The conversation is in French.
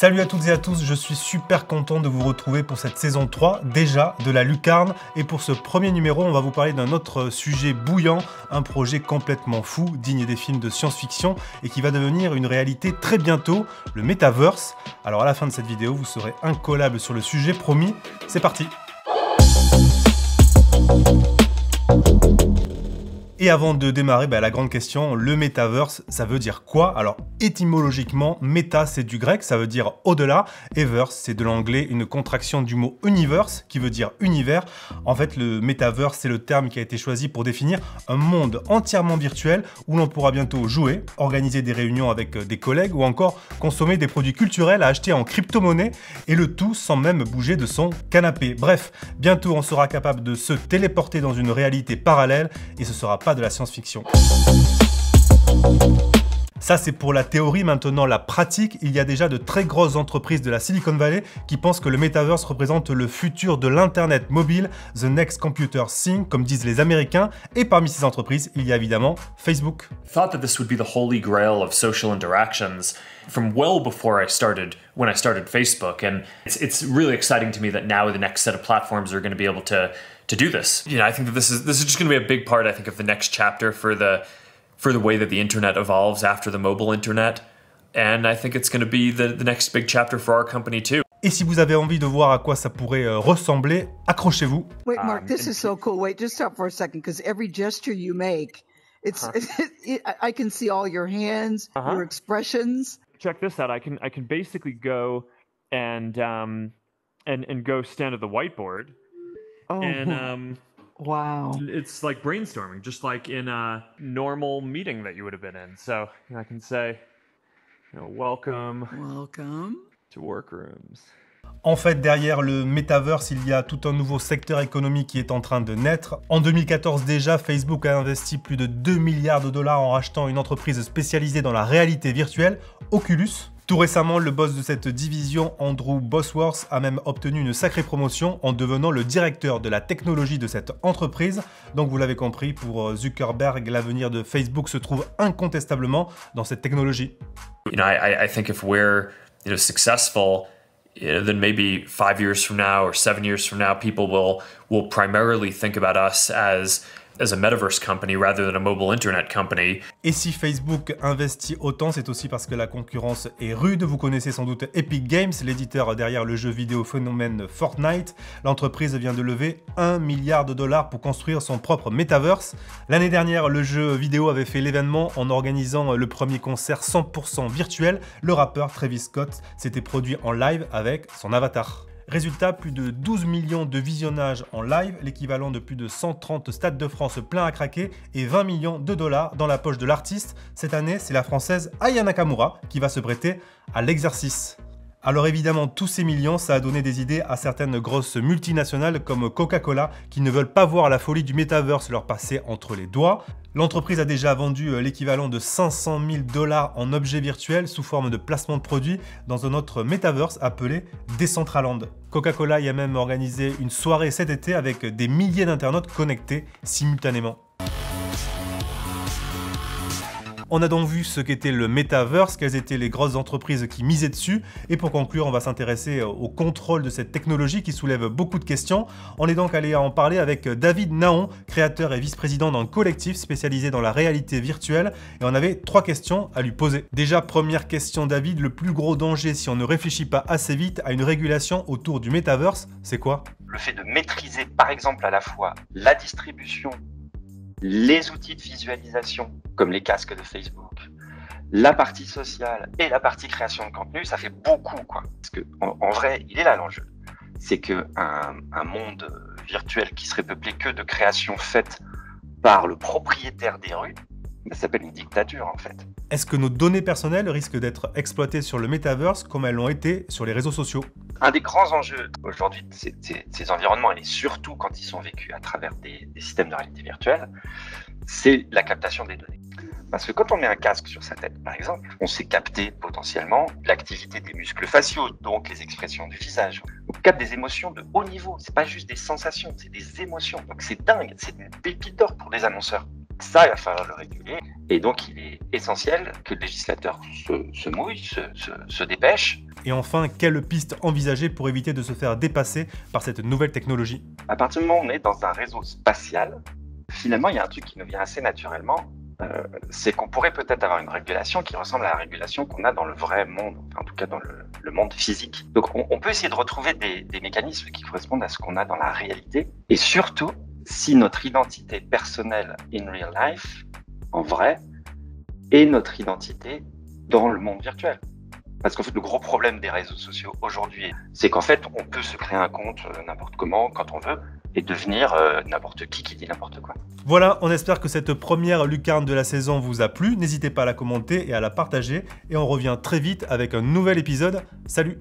Salut à toutes et à tous, je suis super content de vous retrouver pour cette saison 3, déjà, de la Lucarne. Et pour ce premier numéro, on va vous parler d'un autre sujet bouillant, un projet complètement fou, digne des films de science-fiction, et qui va devenir une réalité très bientôt, le Metaverse. Alors à la fin de cette vidéo, vous serez incollable sur le sujet, promis, c'est parti. Et avant de démarrer, la grande question, le Metaverse, ça veut dire quoi? Alors, étymologiquement, méta, c'est du grec, ça veut dire au-delà, et verse, c'est de l'anglais une contraction du mot universe, qui veut dire univers. En fait, le Metaverse, c'est le terme qui a été choisi pour définir un monde entièrement virtuel où l'on pourra bientôt jouer, organiser des réunions avec des collègues ou encore consommer des produits culturels à acheter en crypto-monnaie, et le tout sans même bouger de son canapé. Bref, bientôt on sera capable de se téléporter dans une réalité parallèle, et ce sera pas de la science-fiction. Ça, c'est pour la théorie. Maintenant, la pratique, il y a déjà de très grosses entreprises de la Silicon Valley qui pensent que le Metaverse représente le futur de l'Internet mobile, the next computer thing, comme disent les Américains. Et parmi ces entreprises, il y a évidemment Facebook. I thought that this would be the holy grail of social interactions from well before when I started Facebook. And it's really exciting to me that now the next set of platforms are going to be able to do this. You know, I think that this is just going to be a big part, I think, of the next chapter for the way that the internet evolves after the mobile internet. And I think it's going to be the next big chapter for our company too. Et si vous avez envie de voir à quoi ça pourrait ressembler, accrochez-vous. Wait, Mark, this is so cool. Wait, just stop for a second, because every gesture you make, I can see all your hands, your expressions. Check this out. I can basically go and go stand at the whiteboard. Oh, And wow. it's like brainstorming, just like in a normal meeting that you would have been in. So I can say, welcome to workrooms. En fait, derrière le Metaverse, il y a tout un nouveau secteur économique qui est en train de naître. En 2014 déjà, Facebook a investi plus de 2 milliards de dollars en rachetant une entreprise spécialisée dans la réalité virtuelle, Oculus. Tout récemment, le boss de cette division, Andrew Bosworth, a même obtenu une sacrée promotion en devenant le directeur de la technologie de cette entreprise. Donc vous l'avez compris, pour Zuckerberg, l'avenir de Facebook se trouve incontestablement dans cette technologie. I think if we're successful, then maybe 5 years from now or 7 years from now, people will primarily think about us as a metaverse company rather than a mobile internet company. Et si Facebook investit autant, c'est aussi parce que la concurrence est rude. Vous connaissez sans doute Epic Games, l'éditeur derrière le jeu vidéo phénomène Fortnite. L'entreprise vient de lever 1 milliard de dollars pour construire son propre metaverse. L'année dernière, le jeu vidéo avait fait l'événement en organisant le premier concert 100% virtuel. Le rappeur Travis Scott s'était produit en live avec son avatar. Résultat, plus de 12 millions de visionnages en live, l'équivalent de plus de 130 stades de France pleins à craquer et 20 millions de dollars dans la poche de l'artiste. Cette année, c'est la française Aya Nakamura qui va se prêter à l'exercice. Alors évidemment, tous ces millions, ça a donné des idées à certaines grosses multinationales comme Coca-Cola qui ne veulent pas voir la folie du Metaverse leur passer entre les doigts. L'entreprise a déjà vendu l'équivalent de 500 000 dollars en objets virtuels sous forme de placement de produits dans un autre Metaverse appelé Decentraland. Coca-Cola y a même organisé une soirée cet été avec des milliers d'internautes connectés simultanément. On a donc vu ce qu'était le Metaverse, quelles étaient les grosses entreprises qui misaient dessus. Et pour conclure, on va s'intéresser au contrôle de cette technologie qui soulève beaucoup de questions. On est donc allé en parler avec David Naon, créateur et vice-président d'un collectif spécialisé dans la réalité virtuelle. Et on avait 3 questions à lui poser. Déjà, première question David, le plus gros danger si on ne réfléchit pas assez vite à une régulation autour du Metaverse, c'est quoi? Le fait de maîtriser par exemple à la fois la distribution, les outils de visualisation, comme les casques de Facebook, la partie sociale et la partie création de contenu, ça fait beaucoup, quoi. Parce que en vrai, il est là l'enjeu. C'est que un monde virtuel qui serait peuplé que de créations faites par le propriétaire des rues, ça s'appelle une dictature en fait. Est-ce que nos données personnelles risquent d'être exploitées sur le Metaverse comme elles l'ont été sur les réseaux sociaux? Un des grands enjeux aujourd'hui de ces environnements, et surtout quand ils sont vécus à travers des systèmes de réalité virtuelle, c'est la captation des données. Parce que quand on met un casque sur sa tête, par exemple, on sait capter potentiellement l'activité des muscles faciaux, donc les expressions du visage. On capte des émotions de haut niveau. C'est pas juste des sensations, c'est des émotions. Donc c'est dingue, c'est une pépite d'or pour les annonceurs. Ça, il va falloir le réguler. Et donc, il est essentiel que le législateur se mouille, se dépêche. Et enfin, quelle piste envisager pour éviter de se faire dépasser par cette nouvelle technologie? À partir du moment où on est dans un réseau spatial, finalement, il y a un truc qui nous vient assez naturellement. C'est qu'on pourrait peut-être avoir une régulation qui ressemble à la régulation qu'on a dans le vrai monde, enfin, en tout cas dans le monde physique. Donc on peut essayer de retrouver des mécanismes qui correspondent à ce qu'on a dans la réalité, et surtout, si notre identité personnelle in real life, en vrai, est notre identité dans le monde virtuel. Parce qu'en fait, le gros problème des réseaux sociaux aujourd'hui, c'est qu'en fait, on peut se créer un compte n'importe comment, quand on veut, et devenir n'importe qui dit n'importe quoi. Voilà, on espère que cette première lucarne de la saison vous a plu. N'hésitez pas à la commenter et à la partager. Et on revient très vite avec un nouvel épisode. Salut!